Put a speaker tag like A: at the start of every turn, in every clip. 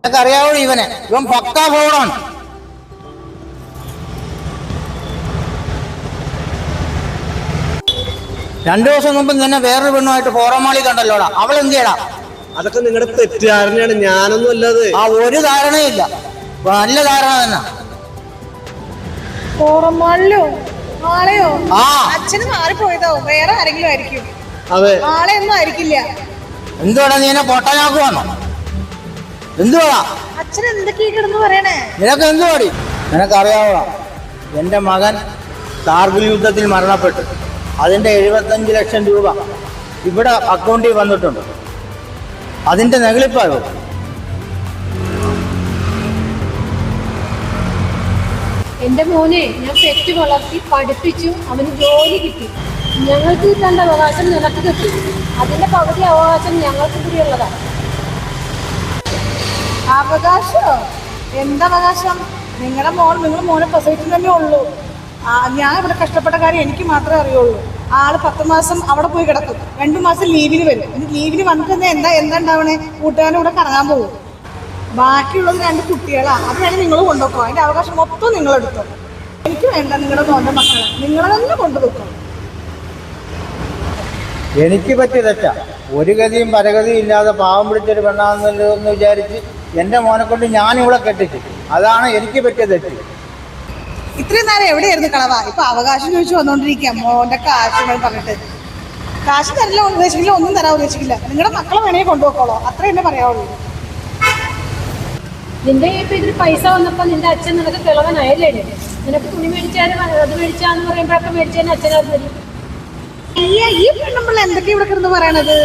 A: നിനക്കറിയാവോ ഇവൻ പക്കാ ഫോണാണ്. രണ്ടു ദിവസം മുമ്പ് തന്നെ വേറൊരു പെണ്ണുമായിട്ട് ഫോറമാളി കണ്ടല്ലോടാ. അവൾ എന്ത് ചെയ്യടാ?
B: അതൊക്കെ നിങ്ങളുടെ തെറ്റിദ്ധാരണയാണ്, ഞാനൊന്നും അല്ലാതെ.
A: ആ ഒരു ധാരണയില്ല, നല്ല ധാരണ തന്നെ.
C: അച്ഛന് മാറിപ്പോയതോ വേറെ ആരെങ്കിലും ആയിരിക്കും.
B: അതെ,
C: ആളെ ഒന്നും ആയിരിക്കില്ല.
A: എന്തുവാടാ നീ എന്നെ പൊട്ടനാക്കുവാണോ? എന്തുവാടാ
C: അച്ഛൻ എന്തൊക്കെയാ കിടന്ന് പറയണേ?
A: നിനക്ക് എന്തുവാടി? നിനക്കറിയാവോ എൻ്റെ മകൻ കാർഗിൽ യുദ്ധത്തിൽ മരണപ്പെട്ടു. അതിൻ്റെ 75 ലക്ഷം രൂപ ഇവിടെ അക്കൗണ്ടിൽ വന്നിട്ടുണ്ട്. അതിൻ്റെ നെഗളിപ്പായോ?
D: എൻ്റെ മോനെ ഞാൻ പെറ്റ് വളർത്തി പഠിപ്പിച്ചു, അവന് ജോലി കിട്ടി. ഞങ്ങൾക്ക് കിട്ടേണ്ട അവകാശം നിനക്ക് കിട്ടി. അതിൻ്റെ പകുതി അവകാശം ഞങ്ങൾക്ക് കൂടിയുള്ളതാണ്.
C: അവകാശോ? എന്തവകാശം? നിങ്ങളുടെ മോനെ പ്രസവിച്ചു തന്നെ ഉള്ളൂ. ഞാൻ ഇവിടെ കഷ്ടപ്പെട്ട കാര്യം എനിക്ക് മാത്രമേ അറിയുള്ളൂ. ആള് 10 മാസം അവിടെ പോയി കിടക്കും, 2 മാസം ലീവിന് വരും. ലീവിന് വന്നിട്ട് എന്താ ഉണ്ടാവണേ? കൂട്ടുകാരുടെ കൂടെ കറങ്ങാൻ പോകും. ബാക്കിയുള്ളത് 2 കുട്ടികളാ. അത് വേണമെങ്കിൽ നിങ്ങൾ കൊണ്ടുപോക്കോ. അതിന്റെ അവകാശം മൊത്തം നിങ്ങളെടുത്തോ. എനിക്ക് വേണ്ട നിങ്ങളുടെ മോന്റെ മക്കളെ, നിങ്ങളെ തന്നെ കൊണ്ടുപോക്കോ.
A: എനിക്ക് പറ്റിയ തെറ്റാ. ഒരു ഗതിയും പരഗതിയും ഇല്ലാതെ പാവം പിടിച്ചൊരു പെണ്ണാന്നല്ലോ എന്ന് വിചാരിച്ച് എൻ്റെ മോനെ കൊണ്ട് ഞാനിവിടെ കെട്ടിച്ചു. അതാണ് എനിക്ക് പറ്റിയ തെറ്റ്.
C: ഇത്രയും നേരം എവിടെയായിരുന്നു കളവാ? ഇപ്പൊ അവകാശം ചോദിച്ചു വന്നോണ്ടിരിക്കുക. മോന്റെ കാശ് പറഞ്ഞിട്ട് കാശ് തരില്ല ഉദ്ദേശിക്കില്ല, ഒന്നും തരാൻ ഉദ്ദേശിക്കില്ല. നിങ്ങളുടെ മക്കളെ വേണമെങ്കിൽ കൊണ്ടുപോക്കോളോ, അത്ര തന്നെ പറയാവുള്ളൂ.
D: നിന്റെ ഇപ്പൊ ഇതിൽ പൈസ വന്നപ്പോ നിന്റെ അച്ഛൻ നിനക്ക് കിളവനായല്ലേ? നിനക്ക് തുണി മേടിച്ചാലും അത് മേടിച്ചാന്ന് പറയുമ്പോഴൊക്കെ മേടിച്ചതിന് അച്ഛനത് തരും.
C: ഈ പെണ്ണുമ്പിള്ള എന്തൊക്കെയാ ഇവിടെ കിടന്ന് പറയണത്?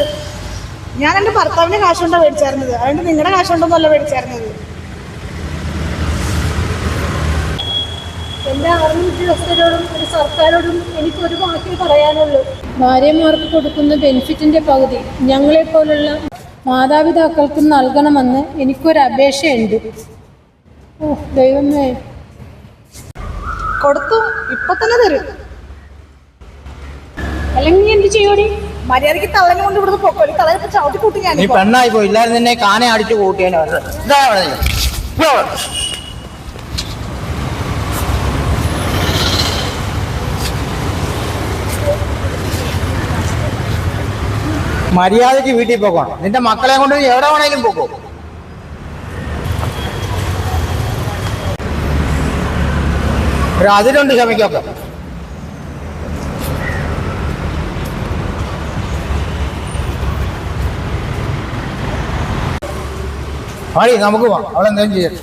C: ഞാൻ എന്റെ ഭർത്താവിന്റെ കാശുകൊണ്ടാ മേടിച്ചായിരുന്നത്, അതുകൊണ്ട് നിങ്ങളുടെ കാശുകൊണ്ടൊന്നുമല്ല മേടിച്ചായിരുന്നത്.
D: എൻ്റെ ആർമി ഉദ്യോഗസ്ഥരോടും ഒരു സർക്കാരോടും എനിക്കൊരു വാക്കിൽ പറയാനുള്ളൂ. ഭാര്യമാർക്ക് കൊടുക്കുന്ന ബെനിഫിറ്റിന്റെ പകുതി ഞങ്ങളെപ്പോലുള്ള മാതാപിതാക്കൾക്ക് നൽകണമെന്ന് എനിക്കൊരു അപേക്ഷയുണ്ട്. ഓ ദൈവമേ,
C: കൊടുത്തു, ഇപ്പൊ തന്നെ തരും.
D: അല്ലെങ്കിൽ എന്ത് ചെയ്യോടി?
C: മര്യാദയ്ക്ക് തള്ളനെ കൊണ്ട് ഇവിടുന്ന് പൊക്കോളി. തള്ളനെ ചവിട്ടി കൂട്ടി ഞാൻ.
A: നീ പെണ്ണായി പോയി, ഇല്ലായിരുന്നു നിന്നെ കാനെ അടിച്ചു കൂട്ടിയേനെ. മര്യാദയ്ക്ക് വീട്ടിൽ പോകണം. നിന്റെ മക്കളെ കൊണ്ട് എവിടെ വേണേലും പോക്കോ. അതിലുണ്ട് ക്ഷമിക്കൊക്കെ. മതി, നമുക്ക് പോവാം. അവളെന്തെങ്കിലും ചെയ്യട്ടെ.